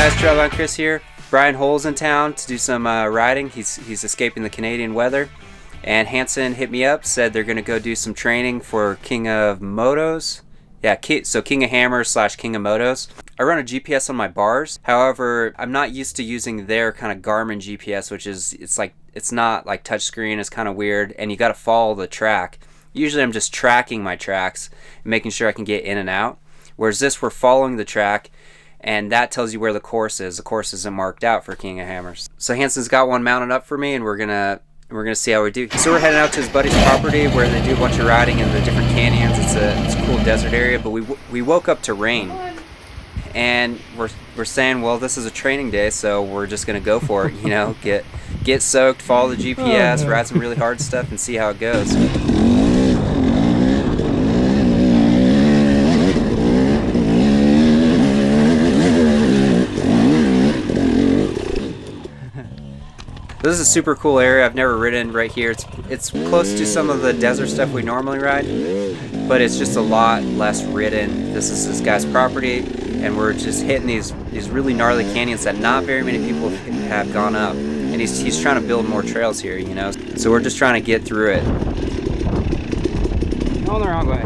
guys, Trailbound Chris here. Brian Hull's in town to do some riding. He's escaping the Canadian weather. And Hanson hit me up, said they're going to go do some training for King of Motos. Yeah, so King of Hammers / King of Motos. I run a GPS on my bars. However, I'm not used to using their kind of Garmin GPS, which is, it's not like touchscreen. It's kind of weird, and you got to follow the track. Usually I'm just tracking my tracks and making sure I can get in and out. Whereas this, we're following the track, and that tells you where the course is. The course isn't marked out for King of Hammers. So Hanson's got one mounted up for me, and we're gonna see how we do. So we're heading out to his buddy's property where they do a bunch of riding in the different canyons. It's a cool desert area, but we woke up to rain, and we're saying, well, this is a training day, so we're just gonna go for it. You know, get soaked, follow the GPS, ride some really hard stuff, and see how it goes. This is a super cool area. I've never ridden right here. It's close to some of the desert stuff we normally ride, but it's just a lot less ridden. This is this guy's property, and we're just hitting these really gnarly canyons that not very many people have gone up. And he's trying to build more trails here, you know. So we're just trying to get through it. Going the wrong way.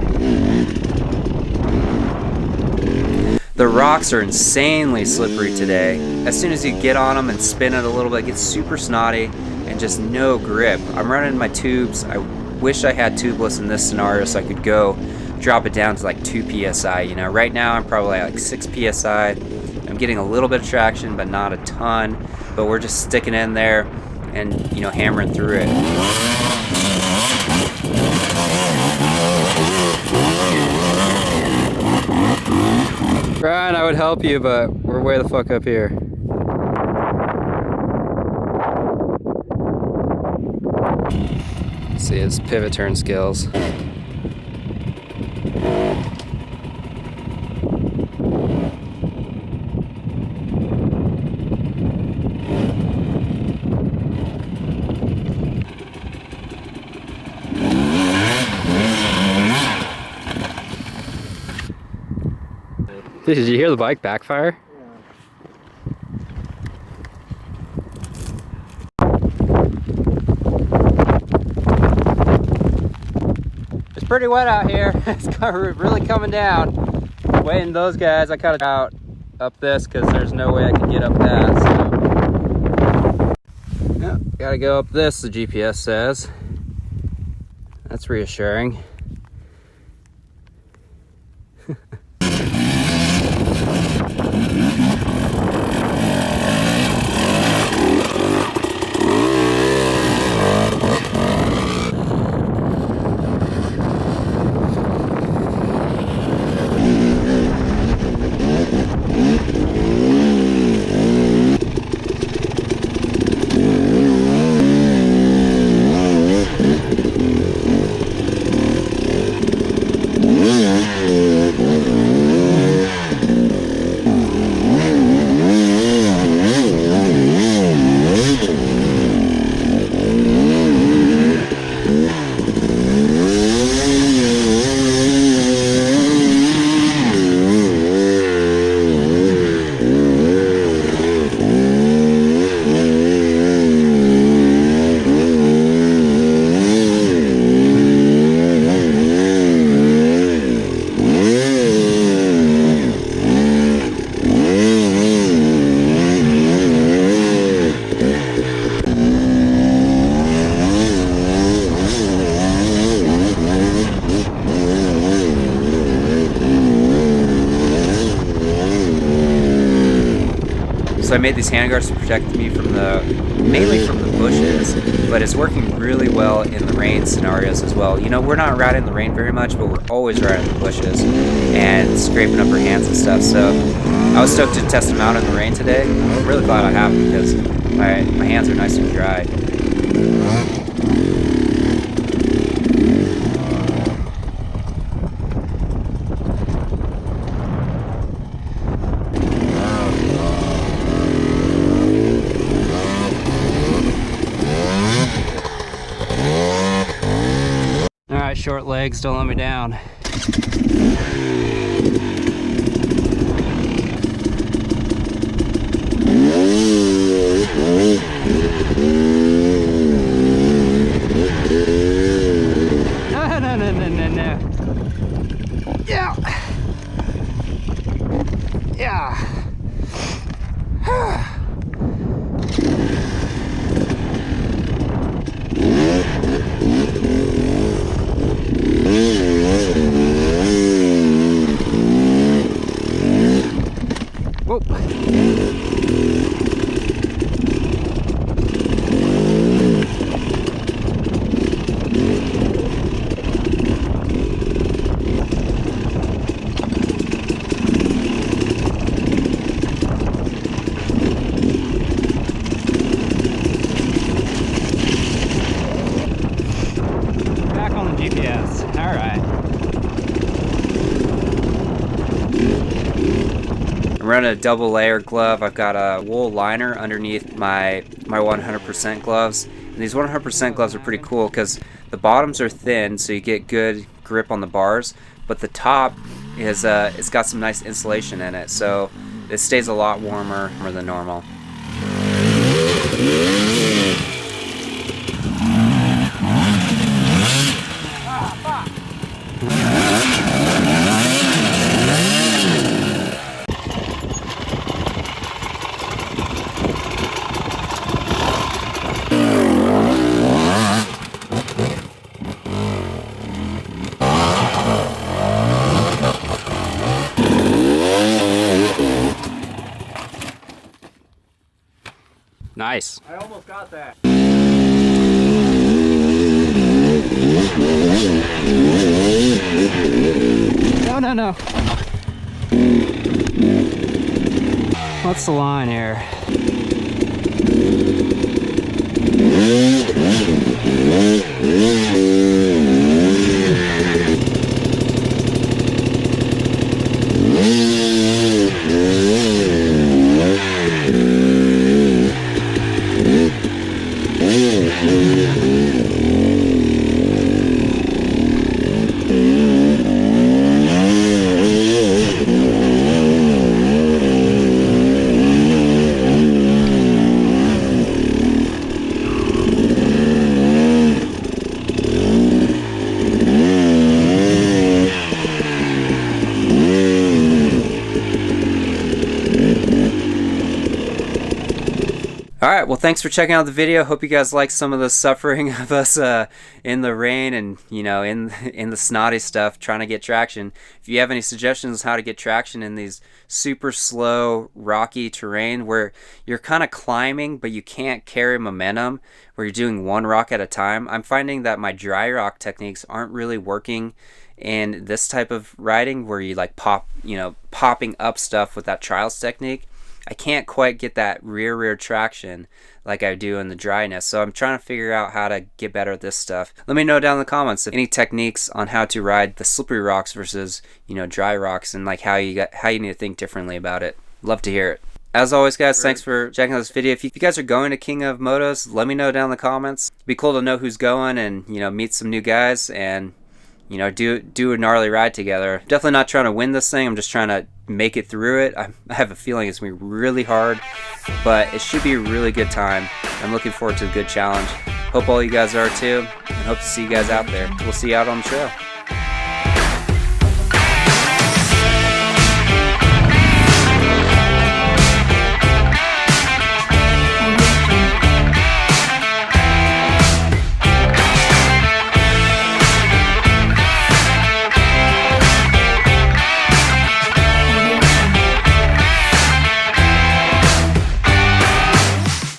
The rocks are insanely slippery today. As soon as you get on them and spin it a little bit, it gets super snotty and just no grip. I'm running my tubes. I wish I had tubeless in this scenario so I could go drop it down to like 2 psi. You know, right now I'm probably at like 6 psi. I'm getting a little bit of traction, but not a ton. But we're just sticking in there and, you know, hammering through it. Brian, I would help you, but we're way the fuck up here. See his pivot turn skills. Did you hear the bike backfire? It's pretty wet out here. It's really coming down. Waiting those guys, I cut it out up this because there's no way I can get up that. So, yeah, gotta go up this, the GPS says. That's reassuring. So I made these handguards to protect me from mainly from the bushes, but it's working really well in the rain scenarios as well. You know, we're not riding in the rain very much, but we're always riding in the bushes and scraping up our hands and stuff. So I was stoked to test them out in the rain today. I'm really glad I have because my hands are nice and dry. Alright, short legs, don't let me down. running a double layer glove. I've got a wool liner underneath my 100% gloves. And these 100% gloves are pretty cool because the bottoms are thin, so you get good grip on the bars, but the top is it's got some nice insulation in it, so it stays a lot warmer than normal. Nice. I almost got that. No. What's the line here? Alright, well, thanks for checking out the video. Hope you guys like some of the suffering of us in the rain and, you know, in the snotty stuff trying to get traction. If you have any suggestions how to get traction in these super slow, rocky terrain where you're kind of climbing but you can't carry momentum, where you're doing one rock at a time, I'm finding that my dry rock techniques aren't really working in this type of riding where you like popping up stuff with that trials technique. I can't quite get that rear traction like I do in the dryness, so I'm trying to figure out how to get better at this stuff. Let me know down in the comments if any techniques on how to ride the slippery rocks versus, you know, dry rocks, and like how you need to think differently about it. Love to hear it. As always, guys, thanks for checking out this video. If you guys are going to King of Motos, let me know down in the comments. It'd be cool to know who's going and, you know, meet some new guys and, you know, do a gnarly ride together. Definitely not trying to win this thing. I'm just trying to make it through it. I have a feeling it's going to be really hard, but it should be a really good time. I'm looking forward to a good challenge. Hope all you guys are too, and hope to see you guys out there. We'll see you out on the trail.